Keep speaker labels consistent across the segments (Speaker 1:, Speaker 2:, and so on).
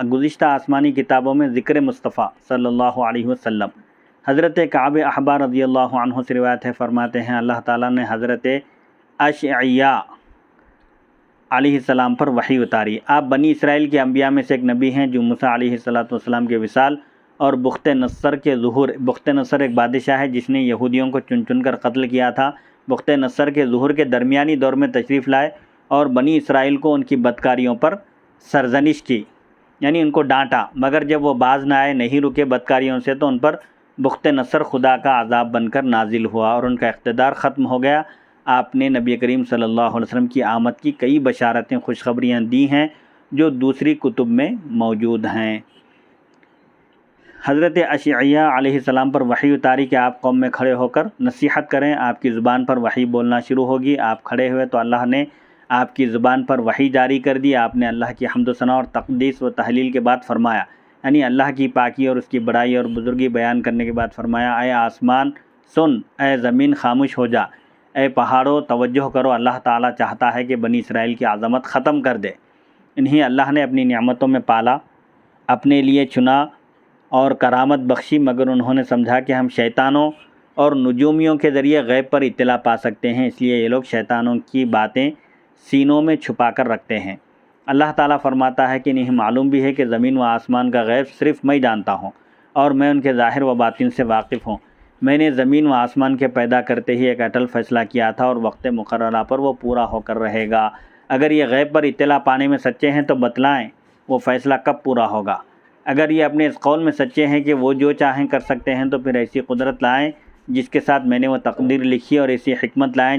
Speaker 1: گزشتہ آسمانی کتابوں میں ذکر مصطفیٰ صلی اللہ علیہ وسلم حضرت کعب احبار رضی اللہ عنہ سے روایت ہے، فرماتے ہیں اللہ تعالیٰ نے حضرت اشعیاء علیہ السلام پر وحی اتاری۔ آپ بنی اسرائیل کے انبیاء میں سے ایک نبی ہیں جو موسیٰ علیہ السلام کے وصال اور بخت نصر کے ظہور، بخت نصر ایک بادشاہ ہے جس نے یہودیوں کو چن چن کر قتل کیا تھا، بخت نصر کے ظہور کے درمیانی دور میں تشریف لائے اور بنی اسرائیل کو ان کی بدکاریوں پر سرزنش کی، یعنی ان کو ڈانٹا، مگر جب وہ باز نہ آئے، نہیں رکے بدکاریوں سے، تو ان پر بخت نصر خدا کا عذاب بن کر نازل ہوا اور ان کا اقتدار ختم ہو گیا۔ آپ نے نبی کریم صلی اللہ علیہ وسلم کی آمد کی کئی بشارتیں، خوشخبریاں دی ہیں جو دوسری کتب میں موجود ہیں۔ حضرت اشعیاء علیہ السلام پر وحی اتاری کہ آپ قوم میں کھڑے ہو کر نصیحت کریں، آپ کی زبان پر وحی بولنا شروع ہوگی۔ آپ کھڑے ہوئے تو اللہ نے آپ کی زبان پر وحی جاری کر دی۔ آپ نے اللہ کی حمد و ثنا اور تقدیس و تحلیل کے بعد فرمایا، یعنی اللہ کی پاکی اور اس کی بڑائی اور بزرگی بیان کرنے کے بعد فرمایا، اے آسمان سن، اے زمین خاموش ہو جا، اے پہاڑوں توجہ کرو، اللہ تعالیٰ چاہتا ہے کہ بنی اسرائیل کی عظمت ختم کر دے۔ انہیں اللہ نے اپنی نعمتوں میں پالا، اپنے لیے چنا اور کرامت بخشی، مگر انہوں نے سمجھا کہ ہم شیطانوں اور نجومیوں کے ذریعے غیب پر اطلاع پا سکتے ہیں، اس لیے یہ لوگ شیطانوں کی باتیں سینوں میں چھپا کر رکھتے ہیں۔ اللہ تعالیٰ فرماتا ہے کہ انہیں معلوم بھی ہے کہ زمین و آسمان کا غیب صرف میں جانتا ہوں اور میں ان کے ظاہر و باطن سے واقف ہوں۔ میں نے زمین و آسمان کے پیدا کرتے ہی ایک اٹل فیصلہ کیا تھا اور وقت مقررہ پر وہ پورا ہو کر رہے گا۔ اگر یہ غیب پر اطلاع پانے میں سچے ہیں تو بتلائیں وہ فیصلہ کب پورا ہوگا۔ اگر یہ اپنے اس قول میں سچے ہیں کہ وہ جو چاہیں کر سکتے ہیں تو پھر ایسی قدرت لائیں جس کے ساتھ میں نے وہ تقدیر لکھی، اور ایسی حکمت لائیں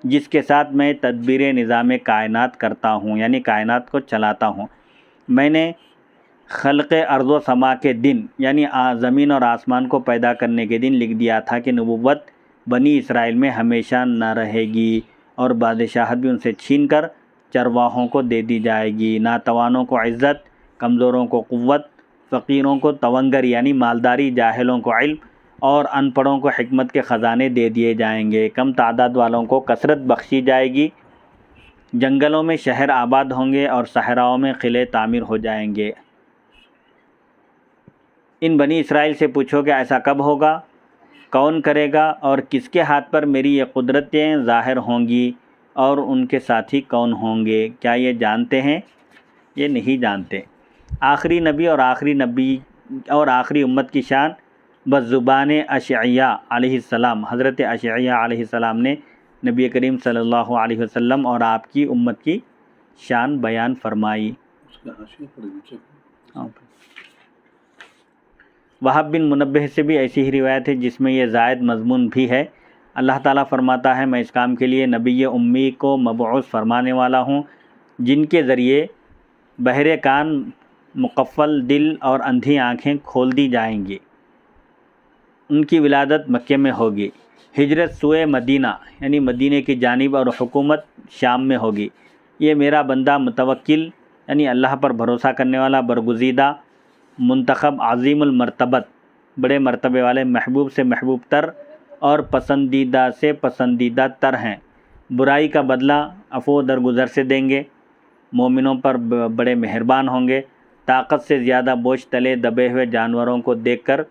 Speaker 1: جس کے ساتھ میں تدبیر نظام کائنات کرتا ہوں، یعنی کائنات کو چلاتا ہوں۔ میں نے خلق ارض و سما کے دن، یعنی زمین اور آسمان کو پیدا کرنے کے دن لکھ دیا تھا کہ نبوت بنی اسرائیل میں ہمیشہ نہ رہے گی اور بادشاہت بھی ان سے چھین کر چرواہوں کو دے دی جائے گی۔ ناتوانوں کو عزت، کمزوروں کو قوت، فقیروں کو تونگر یعنی مالداری، جاہلوں کو علم اور ان پڑھوں کو حکمت کے خزانے دے دیے جائیں گے۔ کم تعداد والوں کو کثرت بخشی جائے گی، جنگلوں میں شہر آباد ہوں گے اور صحراؤں میں قلعے تعمیر ہو جائیں گے۔ ان بنی اسرائیل سے پوچھو کہ ایسا کب ہوگا، کون کرے گا اور کس کے ہاتھ پر میری یہ قدرتیں ظاہر ہوں گی اور ان کے ساتھی کون ہوں گے؟ کیا یہ جانتے ہیں؟ یہ نہیں جانتے۔ آخری نبی اور آخری امت کی شان بزبان اشعیاء علیہ السلام، حضرت اشعیاء علیہ السلام نے نبی کریم صلی اللہ علیہ وسلم اور آپ کی امت کی شان بیان فرمائی۔ وہب بن منبہ سے بھی ایسی ہی روایت ہے جس میں یہ زائد مضمون بھی ہے۔ اللہ تعالیٰ فرماتا ہے، میں اس کام کے لیے نبی امی کو مبعوث فرمانے والا ہوں جن کے ذریعے بہرے کان، مقفل دل اور اندھی آنکھیں کھول دی جائیں گی۔ ان کی ولادت مکے میں ہوگی، ہجرت سوئے مدینہ یعنی مدینہ کی جانب اور حکومت شام میں ہوگی۔ یہ میرا بندہ متوکل یعنی اللہ پر بھروسہ کرنے والا، برگزیدہ، منتخب، عظیم المرتبت، بڑے مرتبے والے، محبوب سے محبوب تر اور پسندیدہ سے پسندیدہ تر ہیں۔ برائی کا بدلہ عفو درگزر سے دیں گے، مومنوں پر بڑے مہربان ہوں گے، طاقت سے زیادہ بوجھ تلے دبے ہوئے جانوروں کو دیکھ کر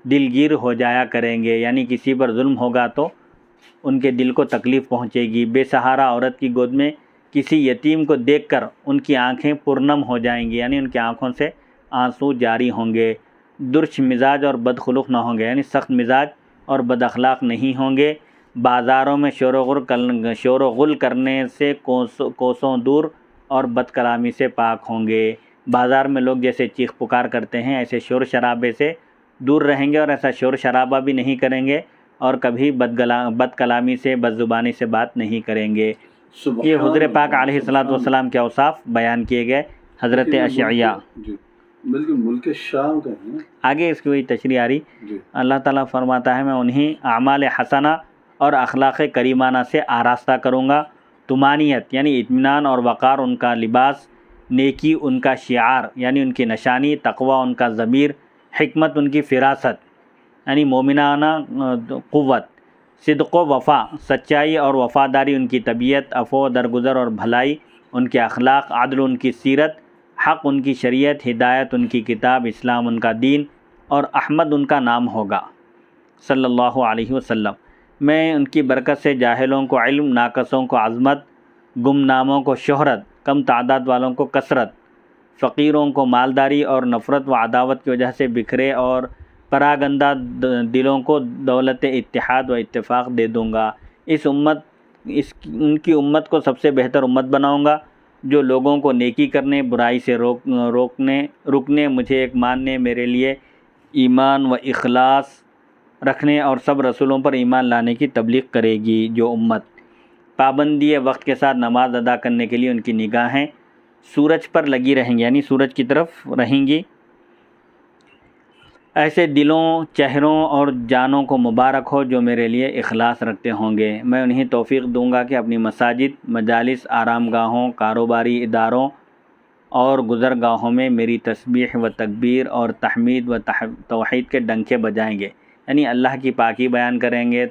Speaker 1: دلگیر ہو جایا کریں گے، یعنی کسی پر ظلم ہوگا تو ان کے دل کو تکلیف پہنچے گی۔ بے سہارا عورت کی گود میں کسی یتیم کو دیکھ کر ان کی آنکھیں پرنم ہو جائیں گی، یعنی ان کی آنکھوں سے آنسو جاری ہوں گے۔ درش مزاج اور بدخلق نہ ہوں گے، یعنی سخت مزاج اور بد اخلاق نہیں ہوں گے۔ بازاروں میں شور و غل کرنے سے کوسوں دور اور بد کلامی سے پاک ہوں گے۔ بازار میں لوگ جیسے چیخ پکار کرتے ہیں ایسے شور شرابے سے دور رہیں گے اور ایسا شور شرابہ بھی نہیں کریں گے، اور کبھی بد کلامی سے، بد زبانی سے بات نہیں کریں گے۔ یہ حضور پاک علیہ السلام کے اوصاف بیان کیے گئے حضرت اشعیاء۔
Speaker 2: بلکہ ملک شام کا ہے،
Speaker 1: آگے اس کی وہی تشریح آ رہی۔ اللہ تعالیٰ فرماتا ہے، میں انہیں اعمال حسنہ اور اخلاق کریمانہ سے آراستہ کروں گا۔ طمانینت یعنی اطمینان اور وقار ان کا لباس، نیکی ان کا شعار یعنی ان کی نشانی، تقوی ان کا ضمیر، حکمت ان کی فراست یعنی مومنانہ قوت، صدق و وفا سچائی اور وفاداری ان کی طبیعت، عفو درگزر اور بھلائی ان کے اخلاق، عدل ان کی سیرت، حق ان کی شریعت، ہدایت ان کی کتاب، اسلام ان کا دین اور احمد ان کا نام ہوگا صلی اللہ علیہ وسلم۔ میں ان کی برکت سے جاہلوں کو علم، ناقصوں کو عظمت، گمناموں کو شہرت، کم تعداد والوں کو کثرت، فقیروں کو مالداری اور نفرت و عداوت کی وجہ سے بکھرے اور پراگندہ دلوں کو دولت اتحاد و اتفاق دے دوں گا۔ ان کی امت کو سب سے بہتر امت بناؤں گا، جو لوگوں کو نیکی کرنے، برائی سے رکنے، مجھے ایک ماننے، میرے لیے ایمان و اخلاص رکھنے اور سب رسولوں پر ایمان لانے کی تبلیغ کرے گی۔ جو امت پابندی وقت کے ساتھ نماز ادا کرنے کے لیے ان کی نگاہیں سورج پر لگی رہیں گی، یعنی سورج کی طرف رہیں گی، ایسے دلوں، چہروں اور جانوں کو مبارک ہو جو میرے لیے اخلاص رکھتے ہوں گے۔ میں انہیں توفیق دوں گا کہ اپنی مساجد، مجالس، آرام گاہوں، کاروباری اداروں اور گزرگاہوں میں میری تسبیح و تکبیر اور تحمید و توحید کے ڈنکے بجائیں گے، یعنی اللہ کی پاکی بیان کریں گے،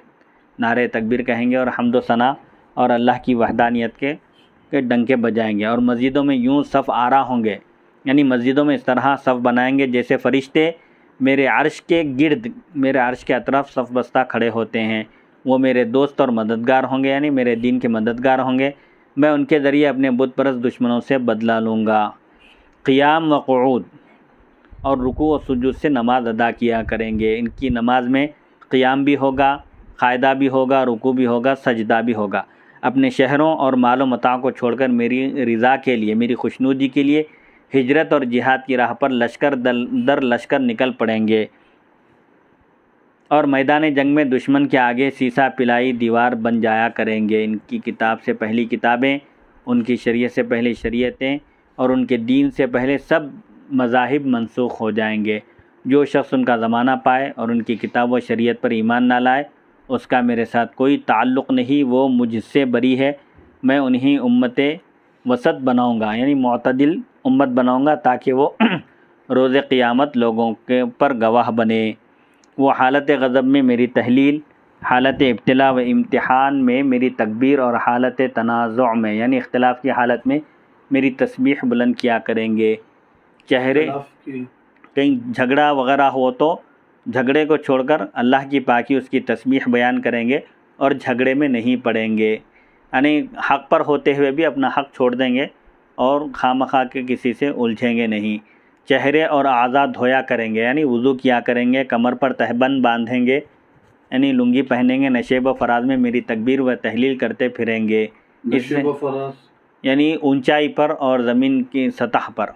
Speaker 1: نعرے تکبیر کہیں گے اور حمد و ثنا اور اللہ کی وحدانیت کے ڈنکے بجائیں گے۔ اور مسجدوں میں یوں صف آرا ہوں گے، یعنی مسجدوں میں اس طرح صف بنائیں گے جیسے فرشتے میرے عرش کے گرد، میرے عرش کے اطراف صف بستہ کھڑے ہوتے ہیں۔ وہ میرے دوست اور مددگار ہوں گے، یعنی میرے دین کے مددگار ہوں گے۔ میں ان کے ذریعے اپنے بت پرست دشمنوں سے بدلہ لوں گا۔ قیام و قعود اور رکوع و سجود سے نماز ادا کیا کریں گے۔ ان کی نماز میں قیام بھی ہوگا، قاعدہ بھی ہوگا، رکوع بھی ہوگا، سجدہ بھی ہوگا۔ اپنے شہروں اور مال و متاع کو چھوڑ کر میری رضا کے لیے، میری خوشنودی کے لیے ہجرت اور جہاد کی راہ پر لشکر در لشکر نکل پڑیں گے اور میدان جنگ میں دشمن کے آگے سیسا پلائی دیوار بن جایا کریں گے۔ ان کی کتاب سے پہلی کتابیں، ان کی شریعت سے پہلی شریعتیں اور ان کے دین سے پہلے سب مذاہب منسوخ ہو جائیں گے۔ جو شخص ان کا زمانہ پائے اور ان کی کتاب و شریعت پر ایمان نہ لائے، اس کا میرے ساتھ کوئی تعلق نہیں، وہ مجھ سے بری ہے۔ میں انہیں امت وسط بناؤں گا، یعنی معتدل امت بناؤں گا، تاکہ وہ روز قیامت لوگوں کے پر گواہ بنے۔ وہ حالت غضب میں میری تحلیل، حالت ابتلا و امتحان میں میری تکبیر اور حالت تنازع میں، یعنی اختلاف کی حالت میں میری تسبیح بلند کیا کریں گے۔ چہرے کہیں جھگڑا وغیرہ ہو تو جھگڑے کو چھوڑ کر اللہ کی پاکی، اس کی تسبیح بیان کریں گے اور جھگڑے میں نہیں پڑیں گے، یعنی حق پر ہوتے ہوئے بھی اپنا حق چھوڑ دیں گے اور خواہ کے کسی سے الجھیں گے نہیں۔ چہرے اور اعضاء دھویا کریں گے، یعنی وضو کیا کریں گے، کمر پر تہبند باندھیں گے، یعنی لنگی پہنیں گے، نشیب و فراز میں میری تکبیر و تحلیل کرتے پھریں گے۔
Speaker 2: نشیب و فراز
Speaker 1: یعنی اونچائی پر اور زمین کی سطح پر،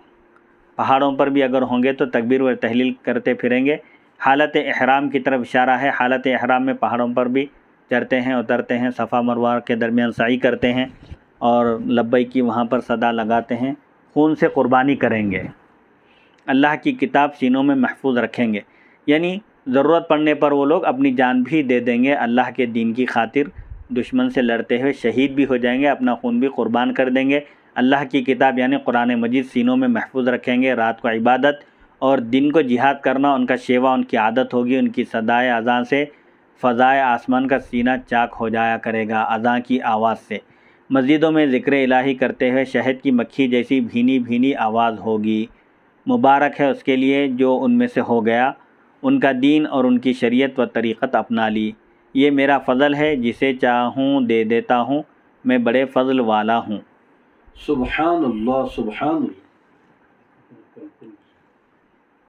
Speaker 1: پہاڑوں پر بھی اگر ہوں گے تو تکبیر و تحلیل کرتے پھریں گے۔ حالت احرام کی طرف اشارہ ہے۔ حالت احرام میں پہاڑوں پر بھی چڑھتے ہیں، اترتے ہیں، صفا مروہ کے درمیان سعی کرتے ہیں اور لبیک کی وہاں پر صدا لگاتے ہیں، خون سے قربانی کریں گے، اللہ کی کتاب سینوں میں محفوظ رکھیں گے، یعنی ضرورت پڑنے پر وہ لوگ اپنی جان بھی دے دیں گے، اللہ کے دین کی خاطر دشمن سے لڑتے ہوئے شہید بھی ہو جائیں گے، اپنا خون بھی قربان کر دیں گے۔ اللہ کی کتاب یعنی قرآن مجید سینوں میں محفوظ رکھیں گے۔ رات کو عبادت اور دن کو جہاد کرنا ان کا شیوا، ان کی عادت ہوگی۔ ان کی صدائے اذان سے فضائے آسمان کا سینہ چاک ہو جایا کرے گا، اذان کی آواز سے۔ مسجدوں میں ذکر الہی کرتے ہوئے شہد کی مکھی جیسی بھینی بھینی آواز ہوگی۔ مبارک ہے اس کے لیے جو ان میں سے ہو گیا، ان کا دین اور ان کی شریعت و طریقت اپنا لی۔ یہ میرا فضل ہے، جسے چاہوں دے دیتا ہوں، میں بڑے فضل والا ہوں۔
Speaker 2: سبحان اللہ، سبحان اللہ۔